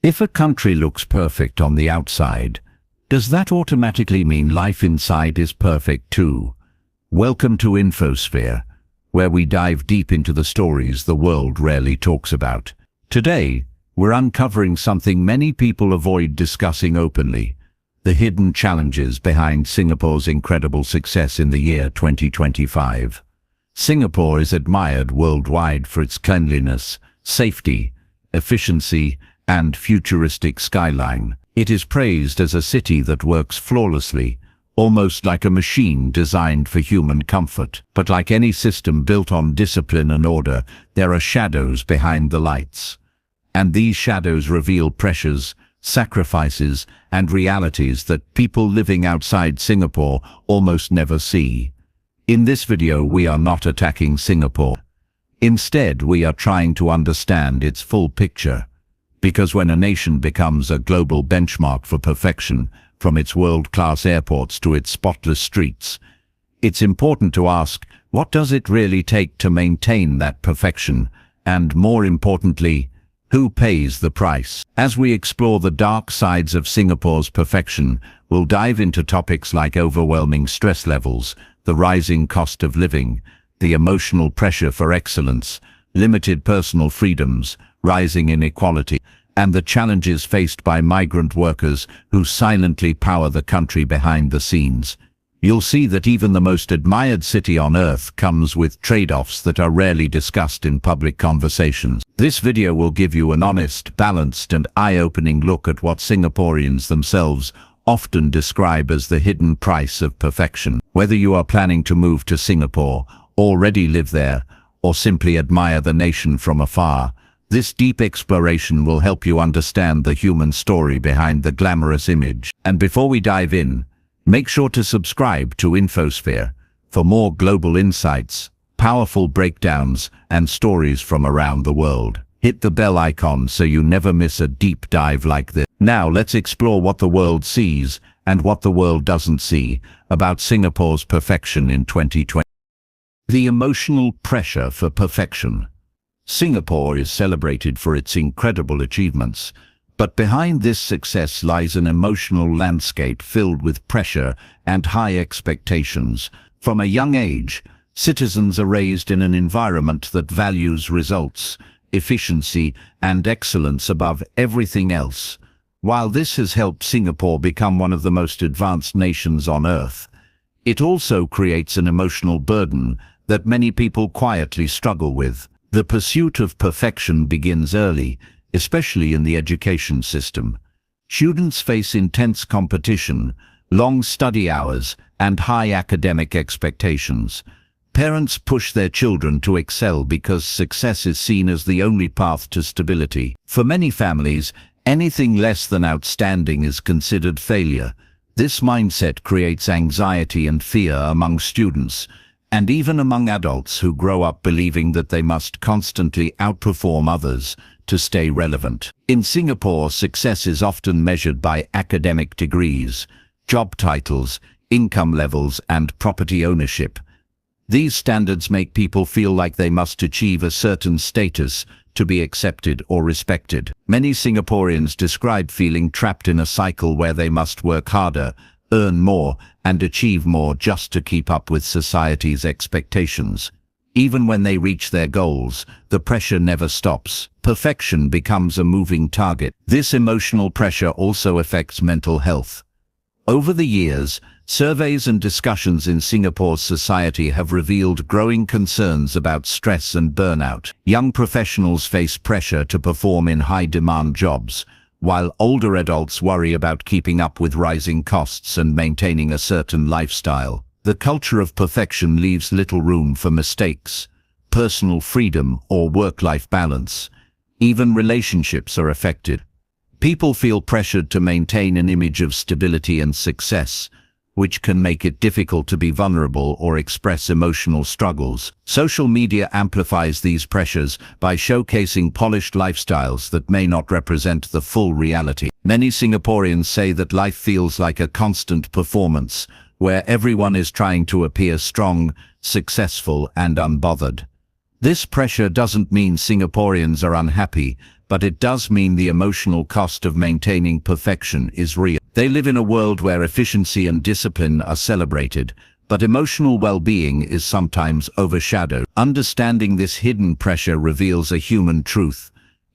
If a country looks perfect on the outside, does that automatically mean life inside is perfect too? Welcome to infoSphere, where we dive deep into the stories the world rarely talks about. Today, we're uncovering something many people avoid discussing openly: the hidden challenges behind Singapore's incredible success in the year 2025. Singapore is admired worldwide for its cleanliness, safety, efficiency, and futuristic skyline. It is praised as a city that works flawlessly, almost like a machine designed for human comfort. But like any system built on discipline and order, there are shadows behind the lights. And these shadows reveal pressures, sacrifices, and realities that people living outside Singapore almost never see. In this video, we are not attacking Singapore. Instead, we are trying to understand its full picture. Because when a nation becomes a global benchmark for perfection, from its world-class airports to its spotless streets, it's important to ask, what does it really take to maintain that perfection? And more importantly, who pays the price? As we explore the dark sides of Singapore's perfection, we'll dive into topics like overwhelming stress levels, the rising cost of living, the emotional pressure for excellence, limited personal freedoms, rising inequality, and the challenges faced by migrant workers who silently power the country behind the scenes. You'll see that even the most admired city on earth comes with trade-offs that are rarely discussed in public conversations. This video will give you an honest, balanced, and eye-opening look at what Singaporeans themselves often describe as the hidden price of perfection. Whether you are planning to move to Singapore, already live there, or simply admire the nation from afar, this deep exploration will help you understand the human story behind the glamorous image. And before we dive in, make sure to subscribe to infoSphere for more global insights, powerful breakdowns, and stories from around the world. Hit the bell icon so you never miss a deep dive like this. Now let's explore what the world sees and what the world doesn't see about Singapore's perfection in 2020. The emotional pressure for perfection. Singapore is celebrated for its incredible achievements, but behind this success lies an emotional landscape filled with pressure and high expectations. From a young age, citizens are raised in an environment that values results, efficiency, and excellence above everything else. While this has helped Singapore become one of the most advanced nations on earth, it also creates an emotional burden that many people quietly struggle with. The pursuit of perfection begins early, especially in the education system. Students face intense competition, long study hours, and high academic expectations. Parents push their children to excel because success is seen as the only path to stability. For many families, anything less than outstanding is considered failure. This mindset creates anxiety and fear among students, and even among adults who grow up believing that they must constantly outperform others to stay relevant. In Singapore, success is often measured by academic degrees, job titles, income levels, and property ownership. These standards make people feel like they must achieve a certain status to be accepted or respected. Many Singaporeans describe feeling trapped in a cycle where they must work harder, earn more, and achieve more just to keep up with society's expectations. Even when they reach their goals, the pressure never stops. Perfection becomes a moving target. This emotional pressure also affects mental health. Over the years, surveys and discussions in Singapore's society have revealed growing concerns about stress and burnout. Young professionals face pressure to perform in high-demand jobs, while older adults worry about keeping up with rising costs and maintaining a certain lifestyle. The culture of perfection leaves little room for mistakes, personal freedom, or work-life balance. Even relationships are affected. People feel pressured to maintain an image of stability and success, which can make it difficult to be vulnerable or express emotional struggles. Social media amplifies these pressures by showcasing polished lifestyles that may not represent the full reality. Many Singaporeans say that life feels like a constant performance, where everyone is trying to appear strong, successful, and unbothered. This pressure doesn't mean Singaporeans are unhappy, but it does mean the emotional cost of maintaining perfection is real. They live in a world where efficiency and discipline are celebrated, but emotional well-being is sometimes overshadowed. Understanding this hidden pressure reveals a human truth.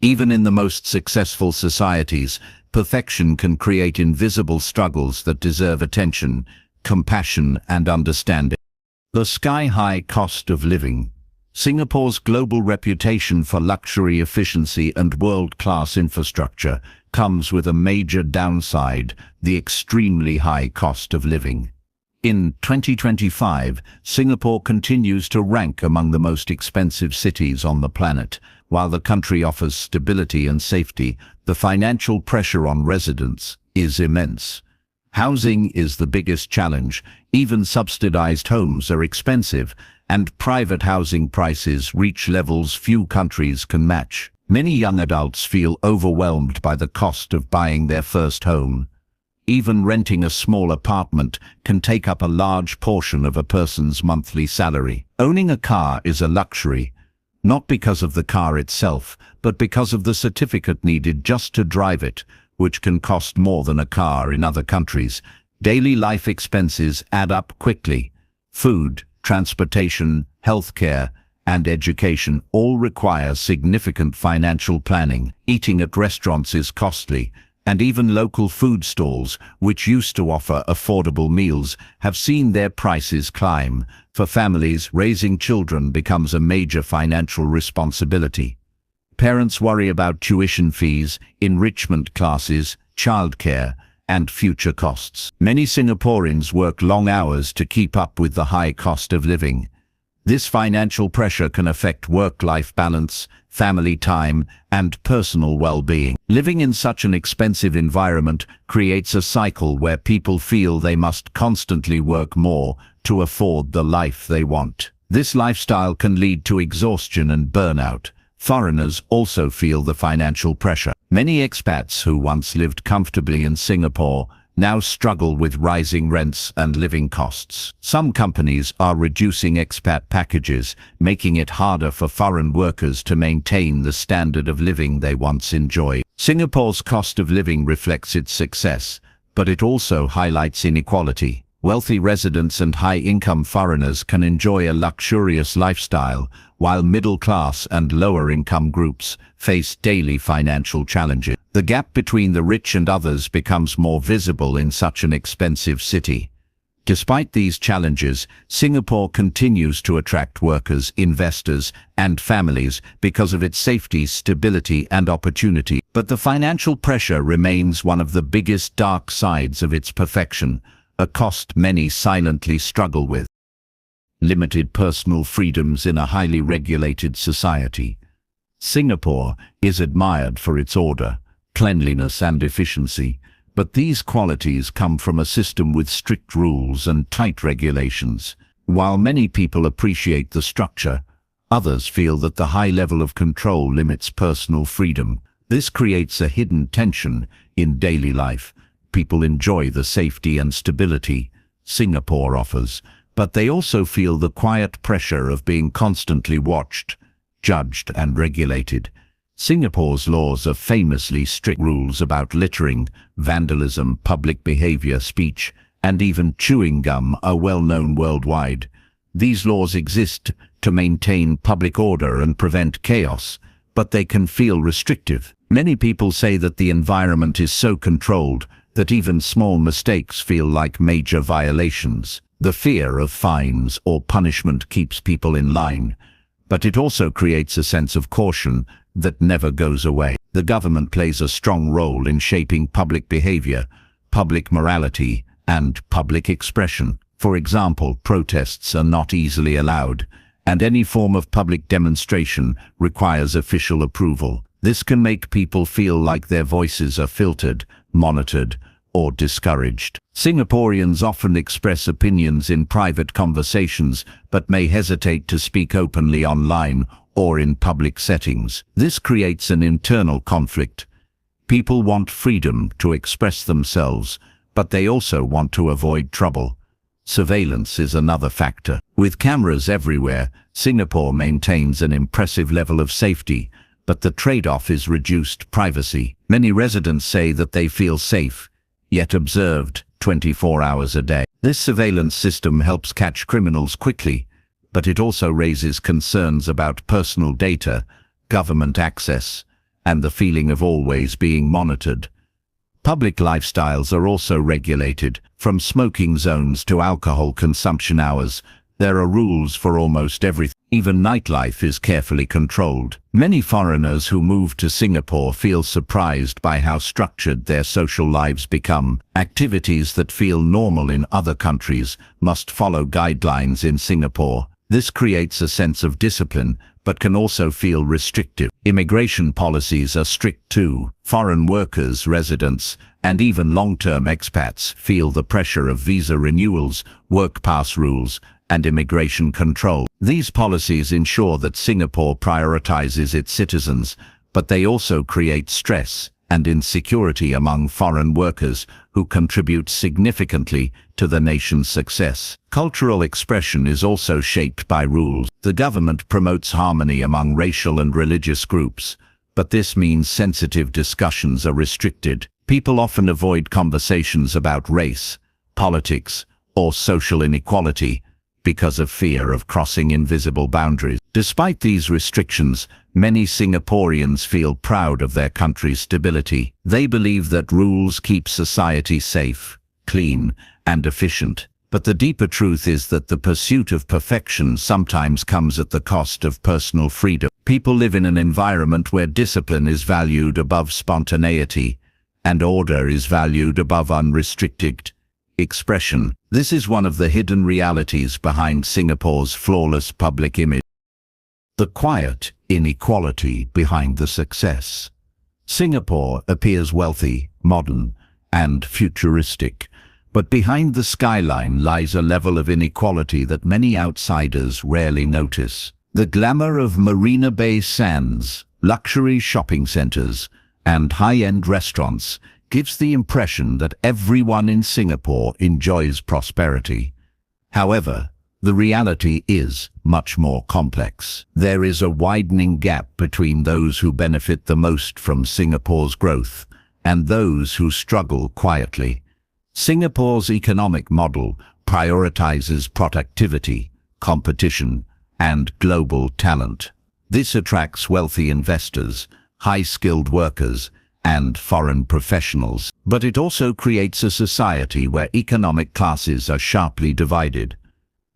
Even in the most successful societies, perfection can create invisible struggles that deserve attention, compassion, and understanding. The sky-high cost of living. Singapore's global reputation for luxury, efficiency, and world-class infrastructure comes with a major downside: the extremely high cost of living. In 2025, Singapore continues to rank among the most expensive cities on the planet. While the country offers stability and safety, the financial pressure on residents is immense. Housing is the biggest challenge. Even subsidized homes are expensive, and private housing prices reach levels few countries can match. Many young adults feel overwhelmed by the cost of buying their first home. Even renting a small apartment can take up a large portion of a person's monthly salary. Owning a car is a luxury, not because of the car itself, but because of the certificate needed just to drive it, which can cost more than a car in other countries. Daily life expenses add up quickly. Food, transportation, healthcare, and education all require significant financial planning. Eating at restaurants is costly, and even local food stalls, which used to offer affordable meals, have seen their prices climb. For families, raising children becomes a major financial responsibility. Parents worry about tuition fees, enrichment classes, childcare, and future costs. Many Singaporeans work long hours to keep up with the high cost of living. This financial pressure can affect work-life balance, family time, and personal well-being. Living in such an expensive environment creates a cycle where people feel they must constantly work more to afford the life they want. This lifestyle can lead to exhaustion and burnout. Foreigners also feel the financial pressure. Many expats who once lived comfortably in Singapore now struggle with rising rents and living costs. Some companies are reducing expat packages, making it harder for foreign workers to maintain the standard of living they once enjoyed. Singapore's cost of living reflects its success, but it also highlights inequality. Wealthy residents and high-income foreigners can enjoy a luxurious lifestyle, while middle-class and lower-income groups face daily financial challenges. The gap between the rich and others becomes more visible in such an expensive city. Despite these challenges, Singapore continues to attract workers, investors, and families because of its safety, stability, and opportunity. But the financial pressure remains one of the biggest dark sides of its perfection, a cost many silently struggle with. Limited personal freedoms in a highly regulated society. Singapore is admired for its order, cleanliness, and efficiency, but these qualities come from a system with strict rules and tight regulations. While many people appreciate the structure, others feel that the high level of control limits personal freedom. This creates a hidden tension in daily life. People enjoy the safety and stability Singapore offers, but they also feel the quiet pressure of being constantly watched, judged, and regulated. Singapore's laws are famously strict. Rules about littering, vandalism, public behavior, speech, and even chewing gum are well known worldwide. These laws exist to maintain public order and prevent chaos, but they can feel restrictive. Many people say that the environment is so controlled that even small mistakes feel like major violations. The fear of fines or punishment keeps people in line, but it also creates a sense of caution that never goes away. The government plays a strong role in shaping public behavior, public morality, and public expression. For example, protests are not easily allowed, and any form of public demonstration requires official approval. This can make people feel like their voices are filtered, monitored, or discouraged. Singaporeans often express opinions in private conversations, but may hesitate to speak openly online or in public settings. This creates an internal conflict. People want freedom to express themselves, but they also want to avoid trouble. Surveillance is another factor. With cameras everywhere, Singapore maintains an impressive level of safety, but the trade-off is reduced privacy. Many residents say that they feel safe, yet observed 24 hours a day. This surveillance system helps catch criminals quickly, but it also raises concerns about personal data, government access, and the feeling of always being monitored. Public lifestyles are also regulated, from smoking zones to alcohol consumption hours. There are rules for almost everything. Even nightlife is carefully controlled. Many foreigners who move to Singapore feel surprised by how structured their social lives become. Activities that feel normal in other countries must follow guidelines in Singapore. This creates a sense of discipline, but can also feel restrictive. Immigration policies are strict too. Foreign workers, residents, and even long-term expats feel the pressure of visa renewals, work pass rules, and immigration control. These policies ensure that Singapore prioritizes its citizens, but they also create stress and insecurity among foreign workers who contribute significantly to the nation's success. Cultural expression is also shaped by rules. The government promotes harmony among racial and religious groups, but this means sensitive discussions are restricted. People often avoid conversations about race, politics, or social inequality because of fear of crossing invisible boundaries. Despite these restrictions, many Singaporeans feel proud of their country's stability. They believe that rules keep society safe, clean, and efficient. But the deeper truth is that the pursuit of perfection sometimes comes at the cost of personal freedom. People live in an environment where discipline is valued above spontaneity, and order is valued above unrestricted expression. This is one of the hidden realities behind Singapore's flawless public image. The quiet inequality behind the success. Singapore appears wealthy, modern, and futuristic, but behind the skyline lies a level of inequality that many outsiders rarely notice. The glamour of Marina Bay Sands, luxury shopping centers, and high-end restaurants gives the impression that everyone in Singapore enjoys prosperity. However, the reality is much more complex. There is a widening gap between those who benefit the most from Singapore's growth and those who struggle quietly. Singapore's economic model prioritizes productivity, competition, and global talent. This attracts wealthy investors, high-skilled workers, and foreign professionals. But it also creates a society where economic classes are sharply divided.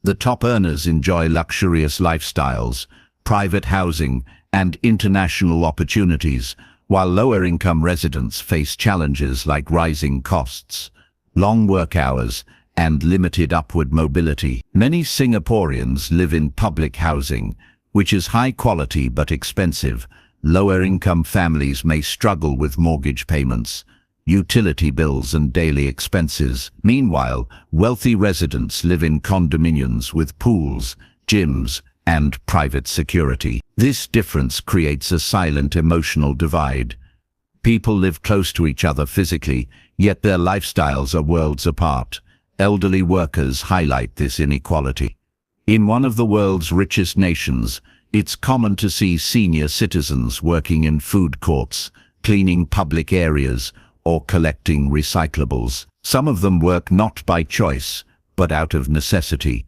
The top earners enjoy luxurious lifestyles, private housing, and international opportunities, while lower-income residents face challenges like rising costs, long work hours, and limited upward mobility. Many Singaporeans live in public housing, which is high quality but expensive. Lower-income families may struggle with mortgage payments, utility bills, and daily expenses. Meanwhile, wealthy residents live in condominiums with pools, gyms, and private security. This difference creates a silent emotional divide. People live close to each other physically, yet their lifestyles are worlds apart. Elderly workers highlight this inequality. In one of the world's richest nations, it's common to see senior citizens working in food courts, cleaning public areas, or collecting recyclables. Some of them work not by choice, but out of necessity.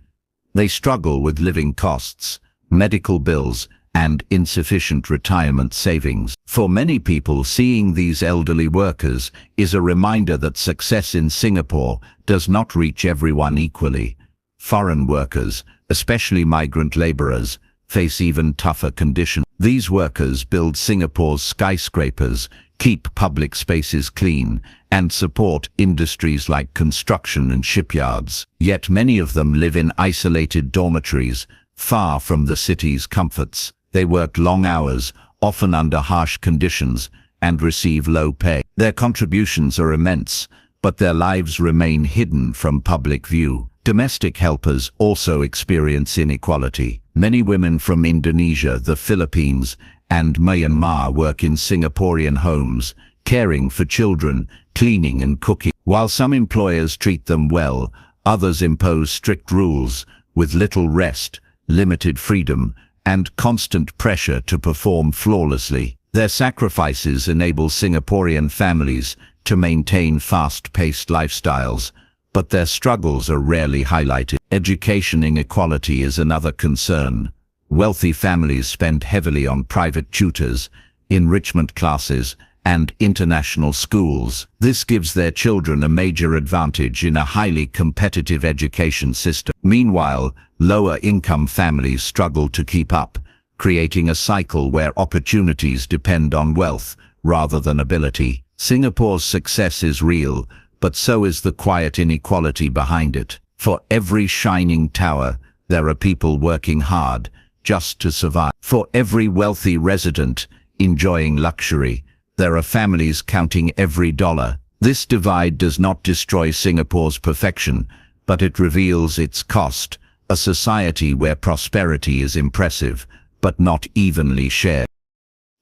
They struggle with living costs, medical bills, and insufficient retirement savings. For many people, seeing these elderly workers is a reminder that success in Singapore does not reach everyone equally. Foreign workers, especially migrant laborers, face even tougher conditions. These workers build Singapore's skyscrapers, keep public spaces clean, and support industries like construction and shipyards. Yet many of them live in isolated dormitories, far from the city's comforts. They work long hours, often under harsh conditions, and receive low pay. Their contributions are immense, but their lives remain hidden from public view. Domestic helpers also experience inequality. Many women from Indonesia, the Philippines, and Myanmar work in Singaporean homes, caring for children, cleaning and cooking. While some employers treat them well, Others impose strict rules with little rest, limited freedom, and constant pressure to perform flawlessly. Their sacrifices enable Singaporean families to maintain fast-paced lifestyles, but their struggles are rarely highlighted. Education inequality is another concern. Wealthy families spend heavily on private tutors, enrichment classes, and international schools. This gives their children a major advantage in a highly competitive education system. Meanwhile, lower-income families struggle to keep up, creating a cycle where opportunities depend on wealth rather than ability. Singapore's success is real, but so is the quiet inequality behind it. For every shining tower, there are people working hard just to survive. For every wealthy resident enjoying luxury, there are families counting every dollar. This divide does not destroy Singapore's perfection, but it reveals its cost, a society where prosperity is impressive, but not evenly shared.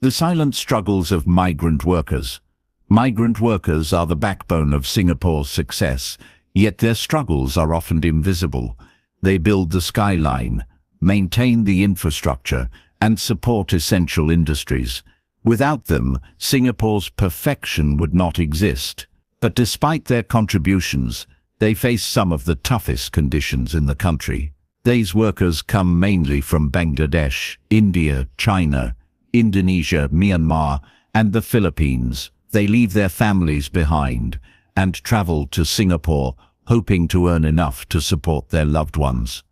The silent struggles of migrant workers. Migrant workers are the backbone of Singapore's success, yet their struggles are often invisible. They build the skyline, maintain the infrastructure, and support essential industries. Without them, Singapore's perfection would not exist. But despite their contributions, they face some of the toughest conditions in the country. These workers come mainly from Bangladesh, India, China, Indonesia, Myanmar, and the Philippines. They leave their families behind and travel to Singapore, hoping to earn enough to support their loved ones.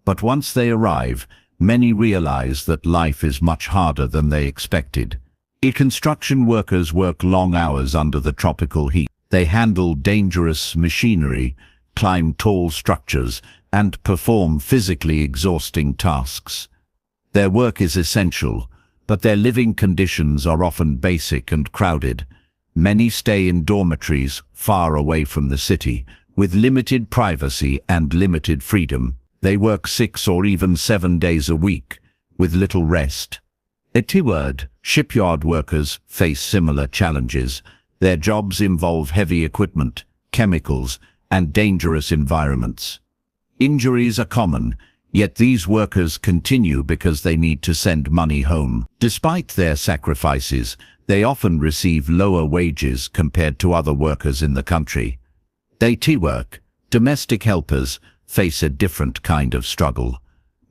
But once they arrive, many realize that life is much harder than they expected. Construction workers work long hours under the tropical heat. They handle dangerous machinery, climb tall structures, and perform physically exhausting tasks. Their work is essential, but their living conditions are often basic and crowded. Many stay in dormitories far away from the city, with limited privacy and limited freedom. They work 6 or even 7 days a week, with little rest. Shipyard workers face similar challenges. Their jobs involve heavy equipment, chemicals, and dangerous environments. Injuries are common, yet these workers continue because they need to send money home. Despite their sacrifices, they often receive lower wages compared to other workers in the country. Domestic helpers face a different kind of struggle.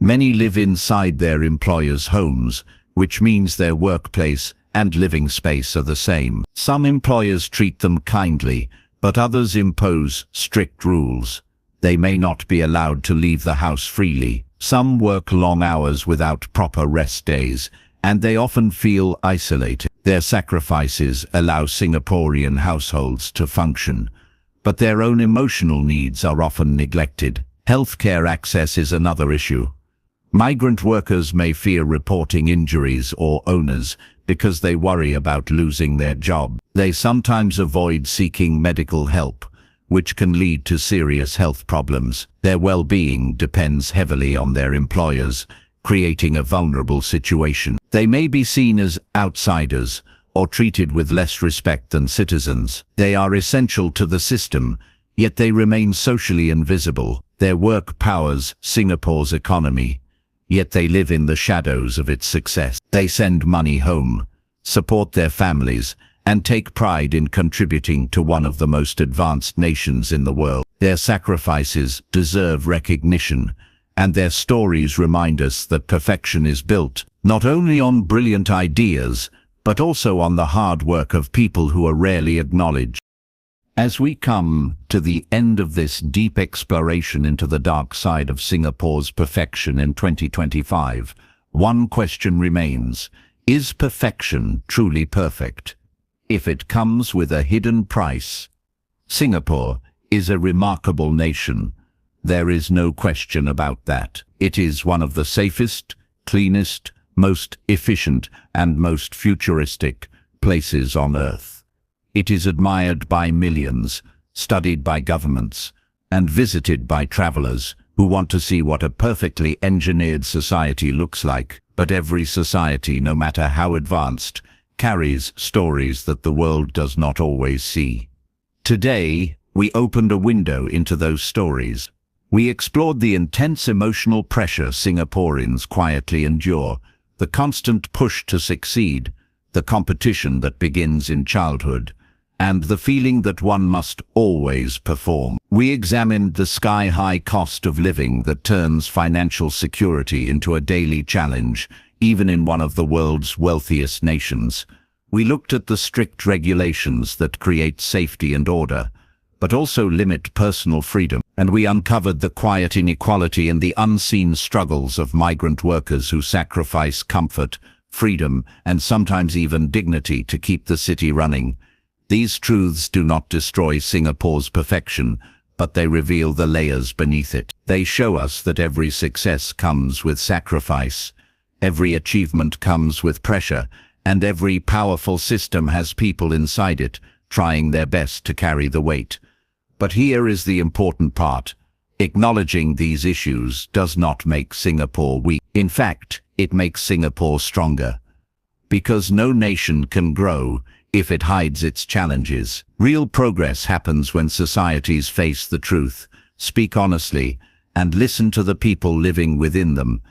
Many live inside their employers' homes, which means their workplace and living space are the same. Some employers treat them kindly, but others impose strict rules. They may not be allowed to leave the house freely. Some work long hours without proper rest days, and they often feel isolated. Their sacrifices allow Singaporean households to function, but their own emotional needs are often neglected. Healthcare access is another issue. Migrant workers may fear reporting injuries or owners because they worry about losing their job. They sometimes avoid seeking medical help, which can lead to serious health problems. Their well-being depends heavily on their employers, creating a vulnerable situation. They may be seen as outsiders or treated with less respect than citizens. They are essential to the system, yet they remain socially invisible. Their work powers Singapore's economy, yet they live in the shadows of its success. They send money home, support their families, and take pride in contributing to one of the most advanced nations in the world. Their sacrifices deserve recognition, and their stories remind us that perfection is built not only on brilliant ideas, but also on the hard work of people who are rarely acknowledged. As we come to the end of this deep exploration into the dark side of Singapore's perfection in 2025, one question remains: is perfection truly perfect? If it comes with a hidden price, Singapore is a remarkable nation. There is no question about that. It is one of the safest, cleanest, most efficient, and most futuristic places on Earth. It is admired by millions, studied by governments, and visited by travelers who want to see what a perfectly engineered society looks like. But every society, no matter how advanced, carries stories that the world does not always see. Today, we opened a window into those stories. We explored the intense emotional pressure Singaporeans quietly endure, the constant push to succeed, the competition that begins in childhood, and the feeling that one must always perform. We examined the sky-high cost of living that turns financial security into a daily challenge, even in one of the world's wealthiest nations. We looked at the strict regulations that create safety and order, but also limit personal freedom. And we uncovered the quiet inequality and the unseen struggles of migrant workers who sacrifice comfort, freedom, and sometimes even dignity to keep the city running. These truths do not destroy Singapore's perfection, but they reveal the layers beneath it. They show us that every success comes with sacrifice, every achievement comes with pressure, and every powerful system has people inside it trying their best to carry the weight. But here is the important part. Acknowledging these issues does not make Singapore weak. In fact, it makes Singapore stronger. Because no nation can grow if it hides its challenges. Real progress happens when societies face the truth, speak honestly, and listen to the people living within them.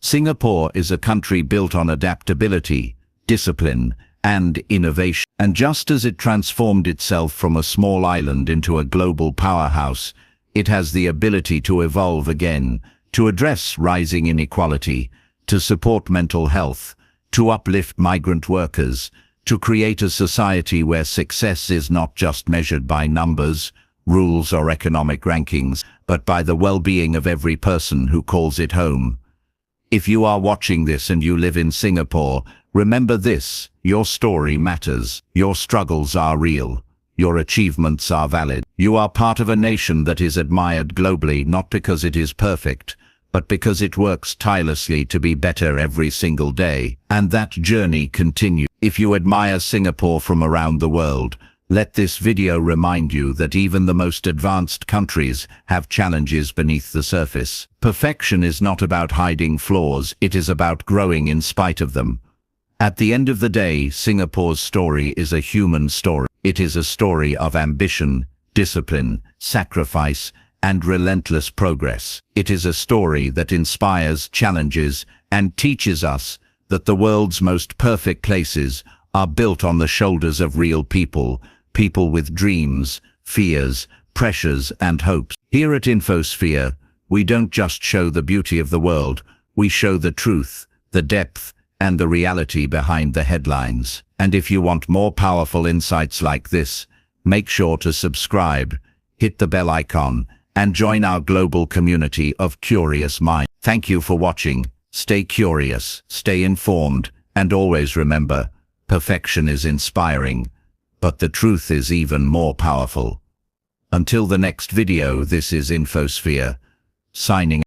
Singapore is a country built on adaptability, discipline, and innovation. And just as it transformed itself from a small island into a global powerhouse, it has the ability to evolve again, to address rising inequality, to support mental health, to uplift migrant workers, to create a society where success is not just measured by numbers, rules, or economic rankings, but by the well-being of every person who calls it home. If you are watching this and you live in Singapore, remember this: your story matters, your struggles are real, your achievements are valid. You are part of a nation that is admired globally, not because it is perfect, but because it works tirelessly to be better every single day. And that journey continues. If you admire Singapore from around the world, let this video remind you that even the most advanced countries have challenges beneath the surface. Perfection is not about hiding flaws, it is about growing in spite of them. At the end of the day, Singapore's story is a human story. It is a story of ambition, discipline, sacrifice, and relentless progress. It is a story that inspires, challenges, and teaches us that the world's most perfect places are built on the shoulders of real people, people with dreams, fears, pressures, and hopes. Here at infoSphere, we don't just show the beauty of the world, we show the truth, the depth, and the reality behind the headlines. And if you want more powerful insights like this, make sure to subscribe, hit the bell icon, and join our global community of curious minds. Thank you for watching. Stay curious, stay informed, and always remember, perfection is inspiring, but the truth is even more powerful. Until the next video, this is infoSphere, signing